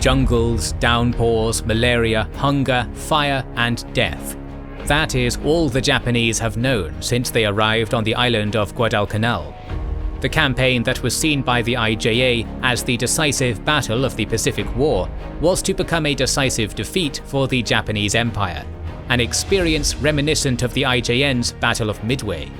jungles, downpours, malaria, hunger, fire, and death. That is all the Japanese have known since they arrived on the island of Guadalcanal. The campaign that was seen by the IJA as the decisive battle of the Pacific War was to become a decisive defeat for the Japanese Empire, an experience reminiscent of the IJN's Battle of Midway.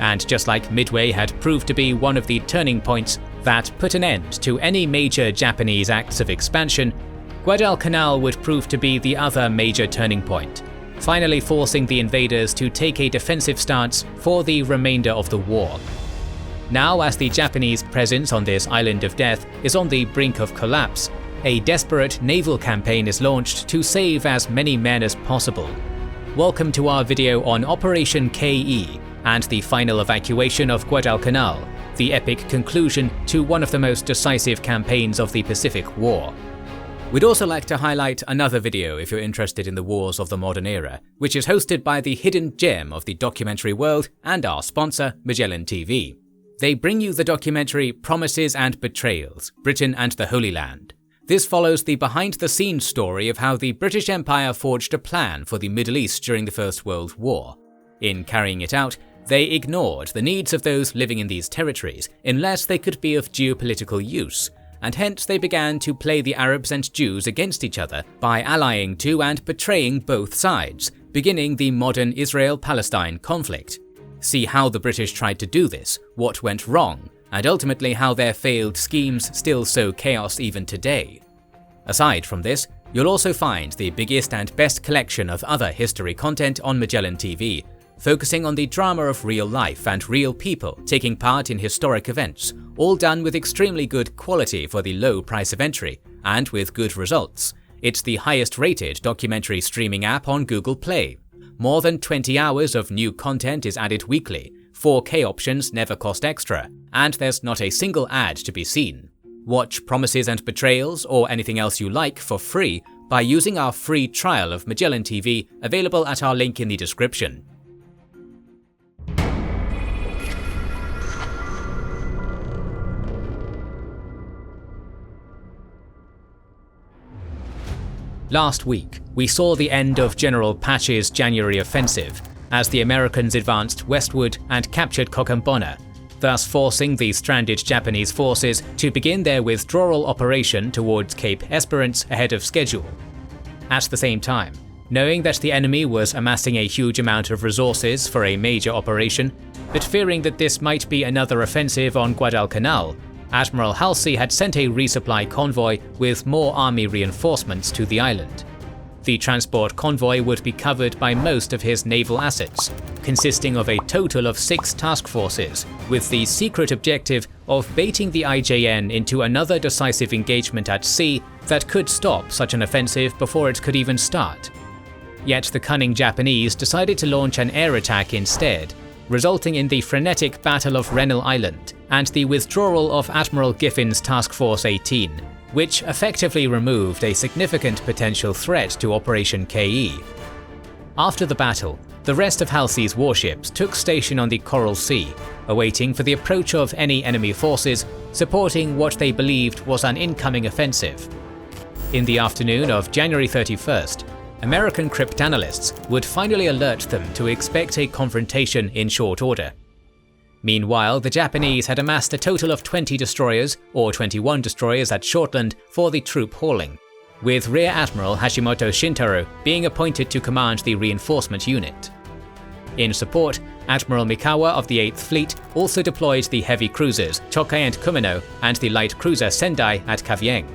And just like Midway had proved to be one of the turning points that put an end to any major Japanese acts of expansion, Guadalcanal would prove to be the other major turning point, finally forcing the invaders to take a defensive stance for the remainder of the war. Now, as the Japanese presence on this island of death is on the brink of collapse, a desperate naval campaign is launched to save as many men as possible. Welcome to our video on Operation KE and the final evacuation of Guadalcanal, the epic conclusion to one of the most decisive campaigns of the Pacific War. We'd also like to highlight another video if you're interested in the wars of the modern era, which is hosted by the hidden gem of the documentary world and our sponsor, Magellan TV. They bring you the documentary Promises and Betrayals, Britain and the Holy Land. This follows the behind-the-scenes story of how the British Empire forged a plan for the Middle East during the First World War. In carrying it out, they ignored the needs of those living in these territories unless they could be of geopolitical use, and hence they began to play the Arabs and Jews against each other by allying to and betraying both sides, beginning the modern Israel-Palestine conflict. See how the British tried to do this, what went wrong, and ultimately how their failed schemes still sow chaos even today. Aside from this, you'll also find the biggest and best collection of other history content on Magellan TV, focusing on the drama of real life and real people taking part in historic events, all done with extremely good quality for the low price of entry, and with good results. It's the highest rated documentary streaming app on Google Play. More than 20 hours of new content is added weekly, 4K options never cost extra, and there's not a single ad to be seen. Watch Promises and Betrayals or anything else you like for free by using our free trial of Magellan TV available at our link in the description. Last week, we saw the end of General Patch's January offensive, as the Americans advanced westward and captured Cochabamba, thus forcing the stranded Japanese forces to begin their withdrawal operation towards Cape Esperance ahead of schedule. At the same time, knowing that the enemy was amassing a huge amount of resources for a major operation, but fearing that this might be another offensive on Guadalcanal, Admiral Halsey had sent a resupply convoy with more army reinforcements to the island. The transport convoy would be covered by most of his naval assets, consisting of a total of 6 task forces, with the secret objective of baiting the IJN into another decisive engagement at sea that could stop such an offensive before it could even start. Yet the cunning Japanese decided to launch an air attack instead, resulting in the frenetic Battle of Rennell Island and the withdrawal of Admiral Giffin's Task Force 18, which effectively removed a significant potential threat to Operation KE. After the battle, the rest of Halsey's warships took station on the Coral Sea, awaiting for the approach of any enemy forces, supporting what they believed was an incoming offensive. In the afternoon of January 31st, American cryptanalysts would finally alert them to expect a confrontation in short order. Meanwhile, the Japanese had amassed a total of 20 destroyers, or 21 destroyers at Shortland, for the troop hauling, with Rear Admiral Hashimoto Shintaro being appointed to command the reinforcement unit. In support, Admiral Mikawa of the 8th Fleet also deployed the heavy cruisers Tokai and Kumino and the light cruiser Sendai at Kavieng.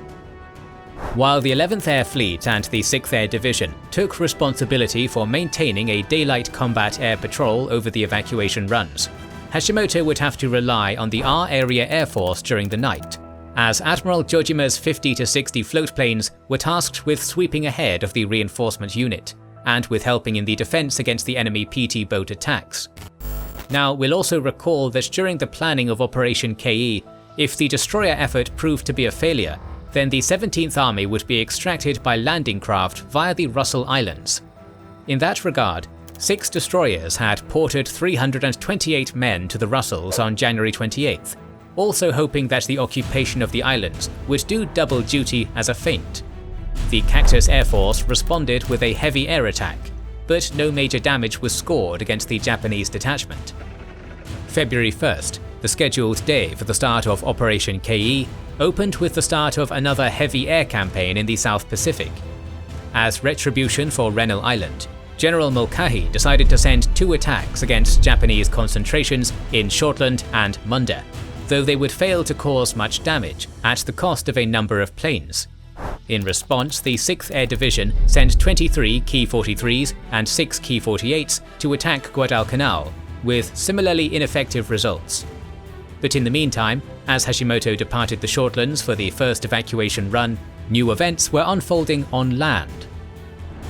While the 11th Air Fleet and the 6th Air Division took responsibility for maintaining a daylight combat air patrol over the evacuation runs, Hashimoto would have to rely on the R-Area Air Force during the night, as Admiral Jojima's 50 to 60 float planes were tasked with sweeping ahead of the reinforcement unit, and with helping in the defense against the enemy PT boat attacks. Now, we'll also recall that during the planning of Operation KE, if the destroyer effort proved to be a failure, then the 17th Army would be extracted by landing craft via the Russell Islands. In that regard, 6 destroyers had ported 328 men to the Russells on January 28th, also hoping that the occupation of the islands would do double duty as a feint. The Cactus Air Force responded with a heavy air attack, but no major damage was scored against the Japanese detachment. February 1st, the scheduled day for the start of Operation KE, opened with the start of another heavy air campaign in the South Pacific. As retribution for Rennell Island, General Mulcahy decided to send 2 attacks against Japanese concentrations in Shortland and Munda, though they would fail to cause much damage at the cost of a number of planes. In response, the 6th Air Division sent 23 Ki-43s and 6 Ki-48s to attack Guadalcanal, with similarly ineffective results. But in the meantime, as Hashimoto departed the Shortlands for the first evacuation run, new events were unfolding on land.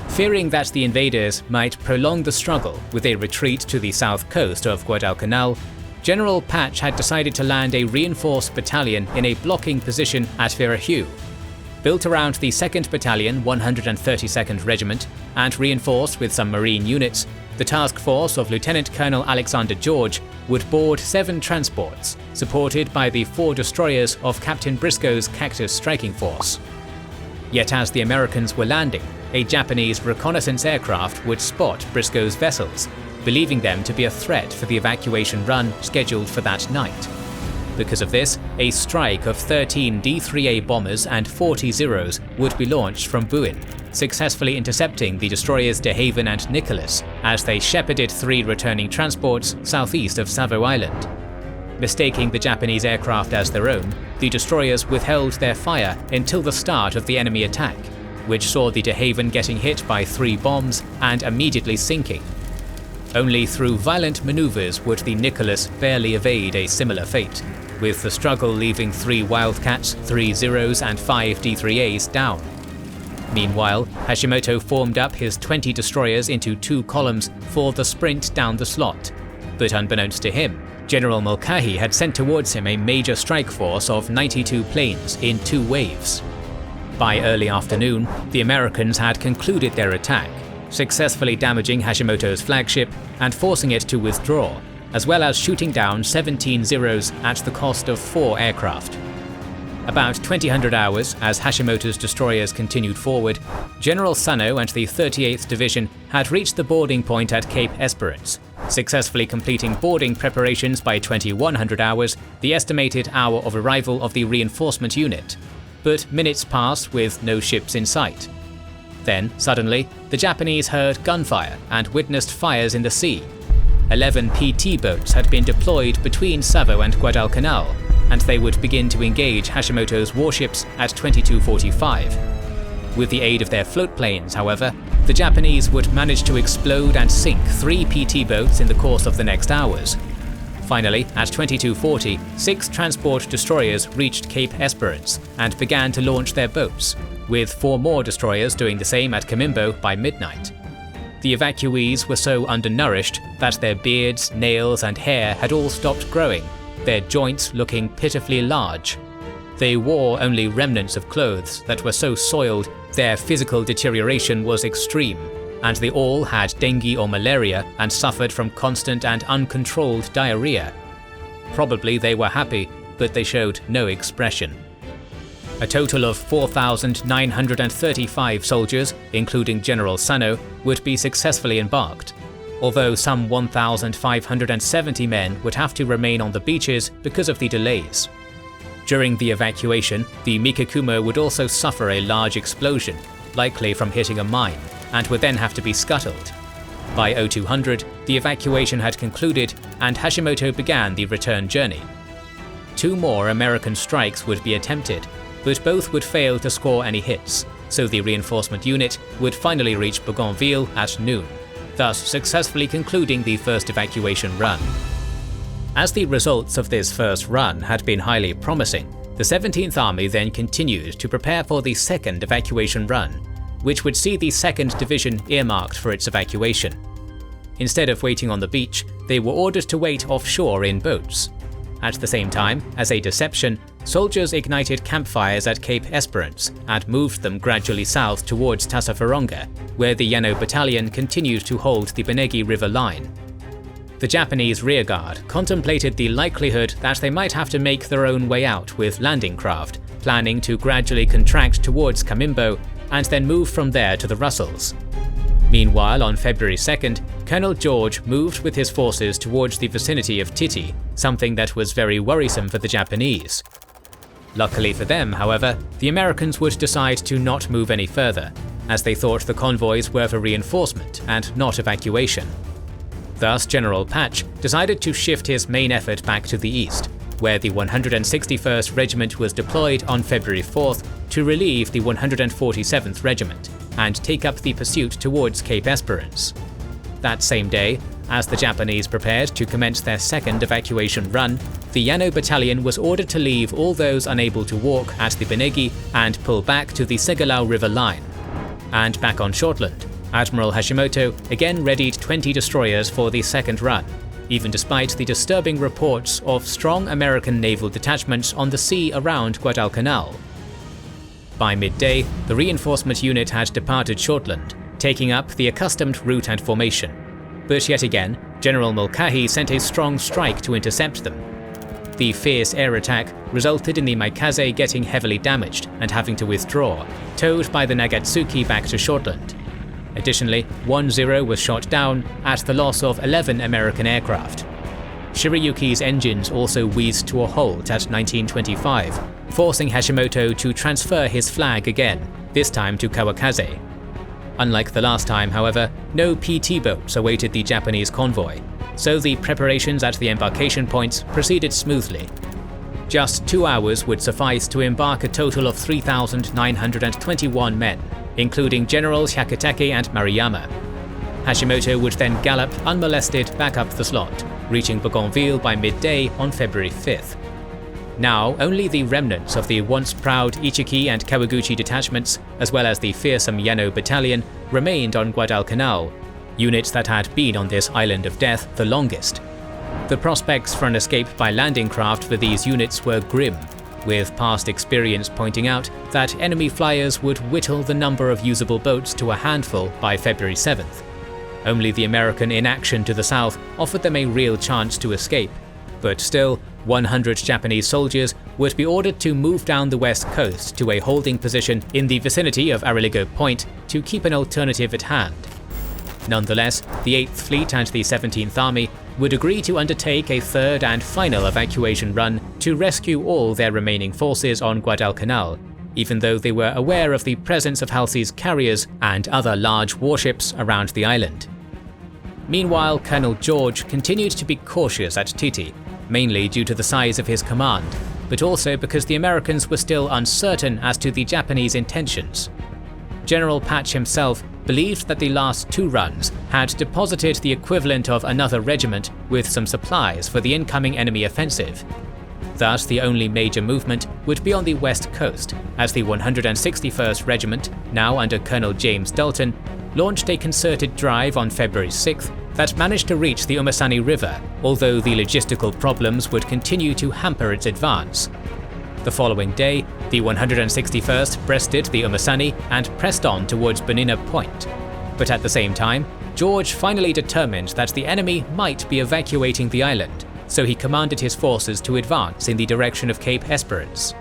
Fearing that the invaders might prolong the struggle with a retreat to the south coast of Guadalcanal, General Patch had decided to land a reinforced battalion in a blocking position at Virahue. Built around the 2nd Battalion 132nd Regiment and reinforced with some Marine units, the task force of Lieutenant Colonel Alexander George would board 7 transports, supported by the 4 destroyers of Captain Briscoe's Cactus Striking Force. Yet as the Americans were landing, a Japanese reconnaissance aircraft would spot Briscoe's vessels, believing them to be a threat for the evacuation run scheduled for that night. Because of this, a strike of 13 D-3A bombers and 40 Zeros would be launched from Buin, successfully intercepting the destroyers De Haven and Nicholas as they shepherded 3 returning transports southeast of Savo Island. Mistaking the Japanese aircraft as their own, the destroyers withheld their fire until the start of the enemy attack, which saw the De Haven getting hit by 3 bombs and immediately sinking. Only through violent maneuvers would the Nicholas barely evade a similar fate, with the struggle leaving 3 Wildcats, 3 Zeros and 5 D-3As down. Meanwhile, Hashimoto formed up his 20 destroyers into 2 columns for the sprint down the slot, but unbeknownst to him, General Mulcahy had sent towards him a major strike force of 92 planes in 2 waves. By early afternoon, the Americans had concluded their attack, successfully damaging Hashimoto's flagship and forcing it to withdraw, as well as shooting down 17 Zeros at the cost of 4 aircraft. About 2000 hours as Hashimoto's destroyers continued forward, General Sano and the 38th Division had reached the boarding point at Cape Esperance, successfully completing boarding preparations by 2100 hours, the estimated hour of arrival of the reinforcement unit. But minutes passed with no ships in sight. Then, suddenly, the Japanese heard gunfire and witnessed fires in the sea. 11 PT boats had been deployed between Savo and Guadalcanal, and they would begin to engage Hashimoto's warships at 2245. With the aid of their float planes, however, the Japanese would manage to explode and sink 3 PT boats in the course of the next hours. Finally, at 2240, 6 transport destroyers reached Cape Esperance and began to launch their boats, with 4 more destroyers doing the same at Camimbo by midnight. The evacuees were so undernourished that their beards, nails and hair had all stopped growing, their joints looking pitifully large. They wore only remnants of clothes that were so soiled their physical deterioration was extreme, and they all had dengue or malaria and suffered from constant and uncontrolled diarrhea. Probably they were happy, but they showed no expression. A total of 4,935 soldiers, including General Sano, would be successfully embarked, although some 1,570 men would have to remain on the beaches because of the delays. During the evacuation, the Mikakumo would also suffer a large explosion, likely from hitting a mine, and would then have to be scuttled. By 0200, the evacuation had concluded and Hashimoto began the return journey. 2 more American strikes would be attempted, but both would fail to score any hits, so the reinforcement unit would finally reach Bougainville at noon, thus successfully concluding the first evacuation run. As the results of this first run had been highly promising, the 17th Army then continued to prepare for the second evacuation run, which would see the 2nd Division earmarked for its evacuation. Instead of waiting on the beach, they were ordered to wait offshore in boats. At the same time, as a deception, soldiers ignited campfires at Cape Esperance and moved them gradually south towards Tassafaronga, where the Yano Battalion continued to hold the Benegi River line. The Japanese rearguard contemplated the likelihood that they might have to make their own way out with landing craft, planning to gradually contract towards Kamimbo and then move from there to the Russells. Meanwhile, on February 2nd, Colonel George moved with his forces towards the vicinity of Titi, something that was very worrisome for the Japanese. Luckily for them, however, the Americans would decide to not move any further, as they thought the convoys were for reinforcement and not evacuation. Thus, General Patch decided to shift his main effort back to the east, where the 161st Regiment was deployed on February 4th to relieve the 147th Regiment and take up the pursuit towards Cape Esperance. That same day, as the Japanese prepared to commence their second evacuation run, the Yano Battalion was ordered to leave all those unable to walk at the Benegi and pull back to the Segalau River line. And back on Shortland, Admiral Hashimoto again readied 20 destroyers for the second run, even despite the disturbing reports of strong American naval detachments on the sea around Guadalcanal. By midday, the reinforcement unit had departed Shortland, taking up the accustomed route and formation. But yet again, General Mulcahy sent a strong strike to intercept them. The fierce air attack resulted in the Maikaze getting heavily damaged and having to withdraw, towed by the Nagatsuki back to Shortland. Additionally, 1-0 was shot down at the loss of 11 American aircraft. Shirayuki's engines also wheezed to a halt at 1925, forcing Hashimoto to transfer his flag again, this time to Kawakaze. Unlike the last time, however, no PT boats awaited the Japanese convoy, so the preparations at the embarkation points proceeded smoothly. Just 2 hours would suffice to embark a total of 3,921 men, including Generals Hyakutake and Maruyama. Hashimoto would then gallop unmolested back up the slot, reaching Bougainville by midday on February 5th. Now, only the remnants of the once proud Ichiki and Kawaguchi detachments, as well as the fearsome Yano Battalion, remained on Guadalcanal, units that had been on this island of death the longest. The prospects for an escape by landing craft for these units were grim, with past experience pointing out that enemy flyers would whittle the number of usable boats to a handful by February 7th. Only the American inaction to the south offered them a real chance to escape, but still, 100 Japanese soldiers would be ordered to move down the west coast to a holding position in the vicinity of Ariligo Point to keep an alternative at hand. Nonetheless, the 8th Fleet and the 17th Army would agree to undertake a third and final evacuation run to rescue all their remaining forces on Guadalcanal, even though they were aware of the presence of Halsey's carriers and other large warships around the island. Meanwhile, Colonel George continued to be cautious at Titi, mainly due to the size of his command, but also because the Americans were still uncertain as to the Japanese intentions. General Patch himself believed that the last 2 runs had deposited the equivalent of another regiment with some supplies for the incoming enemy offensive. Thus, the only major movement would be on the west coast, as the 161st Regiment, now under Colonel James Dalton, launched a concerted drive on February 6th that managed to reach the Umasani River, although the logistical problems would continue to hamper its advance. The following day, the 161st breasted the Umasani and pressed on towards Bonina Point. But at the same time, George finally determined that the enemy might be evacuating the island, so he commanded his forces to advance in the direction of Cape Esperance.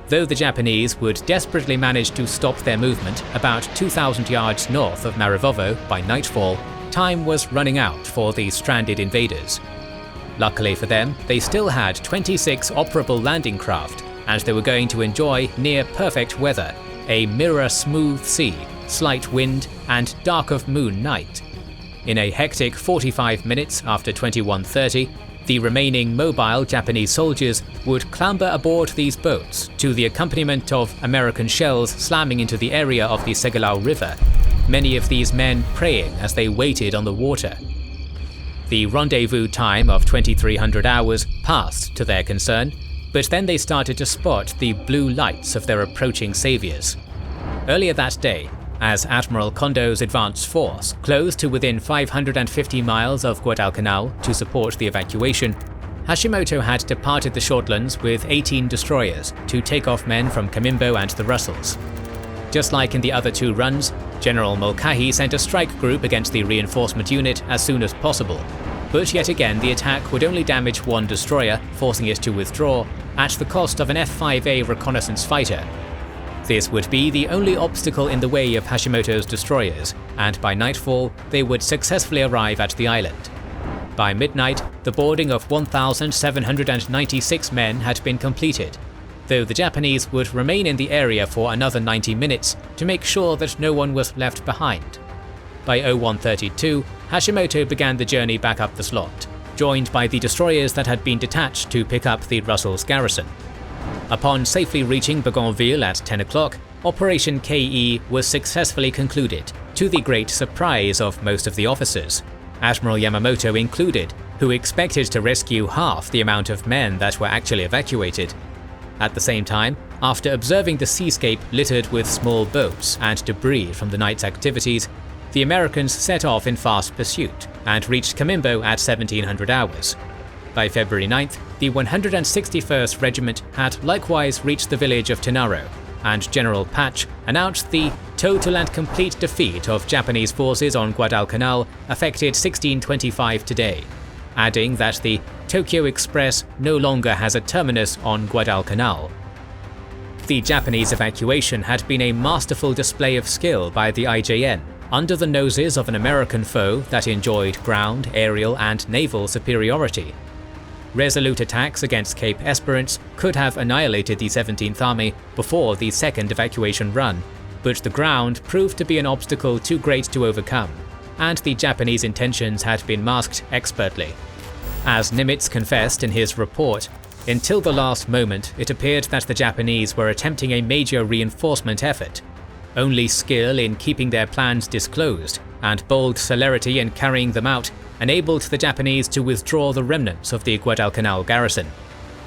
Though the Japanese would desperately manage to stop their movement about 2,000 yards north of Marivovo by nightfall, time was running out for the stranded invaders. Luckily for them, they still had 26 operable landing craft, and they were going to enjoy near-perfect weather, a mirror-smooth sea, slight wind, and dark of moon night. In a hectic 45 minutes after 21:30, the remaining mobile Japanese soldiers would clamber aboard these boats to the accompaniment of American shells slamming into the area of the Segalau River, many of these men praying as they waited on the water. The rendezvous time of 2300 hours passed to their concern, but then they started to spot the blue lights of their approaching saviors. Earlier that day, as Admiral Kondo's advance force closed to within 550 miles of Guadalcanal to support the evacuation, Hashimoto had departed the Shortlands with 18 destroyers to take off men from Kamimbo and the Russells. Just like in the other 2 runs, General Mulcahy sent a strike group against the reinforcement unit as soon as possible, but yet again the attack would only damage one destroyer, forcing it to withdraw, at the cost of an F-5A reconnaissance fighter. This would be the only obstacle in the way of Hashimoto's destroyers, and by nightfall they would successfully arrive at the island. By midnight, the boarding of 1,796 men had been completed, though the Japanese would remain in the area for another 90 minutes to make sure that no one was left behind. By 0132, Hashimoto began the journey back up the slot, joined by the destroyers that had been detached to pick up the Russell's garrison. Upon safely reaching Bougainville at 10 o'clock, Operation KE was successfully concluded, to the great surprise of most of the officers, Admiral Yamamoto included, who expected to rescue half the amount of men that were actually evacuated. At the same time, after observing the seascape littered with small boats and debris from the night's activities, the Americans set off in fast pursuit and reached Camimbo at 1700 hours. By February 9th, the 161st Regiment had likewise reached the village of Tenaro, and General Patch announced the total and complete defeat of Japanese forces on Guadalcanal affected 1625 today, adding that the Tokyo Express no longer has a terminus on Guadalcanal. The Japanese evacuation had been a masterful display of skill by the IJN, under the noses of an American foe that enjoyed ground, aerial and naval superiority. Resolute attacks against Cape Esperance could have annihilated the 17th Army before the second evacuation run, but the ground proved to be an obstacle too great to overcome, and the Japanese intentions had been masked expertly. As Nimitz confessed in his report, until the last moment it appeared that the Japanese were attempting a major reinforcement effort. Only skill in keeping their plans disclosed, and bold celerity in carrying them out, enabled the Japanese to withdraw the remnants of the Guadalcanal garrison.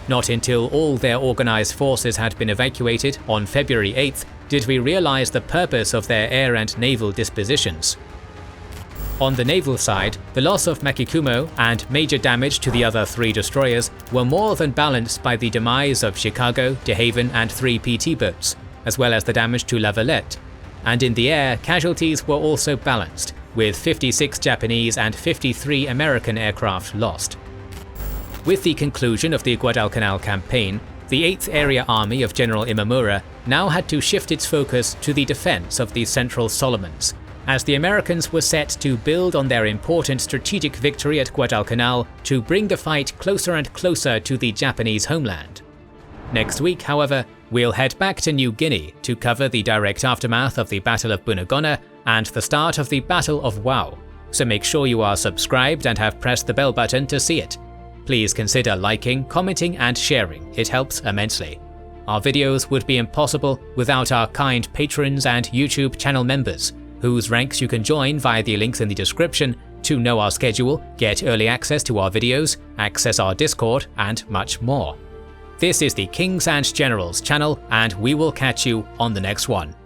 Not until all their organized forces had been evacuated on February 8th did we realize the purpose of their air and naval dispositions. On the naval side, the loss of Makikumo and major damage to the other 3 destroyers were more than balanced by the demise of Chicago, De Haven and 3 PT boats, as well as the damage to La Valette. And in the air, casualties were also balanced, with 56 Japanese and 53 American aircraft lost. With the conclusion of the Guadalcanal campaign, the 8th Area Army of General Imamura now had to shift its focus to the defense of the Central Solomons, as the Americans were set to build on their important strategic victory at Guadalcanal to bring the fight closer and closer to the Japanese homeland. Next week, however, we'll head back to New Guinea to cover the direct aftermath of the Battle of Bunagona and the start of the Battle of Wau, so make sure you are subscribed and have pressed the bell button to see it. Please consider liking, commenting and sharing, it helps immensely. Our videos would be impossible without our kind patrons and YouTube channel members, whose ranks you can join via the links in the description to know our schedule, get early access to our videos, access our Discord and much more. This is the Kings and Generals channel, and we will catch you on the next one.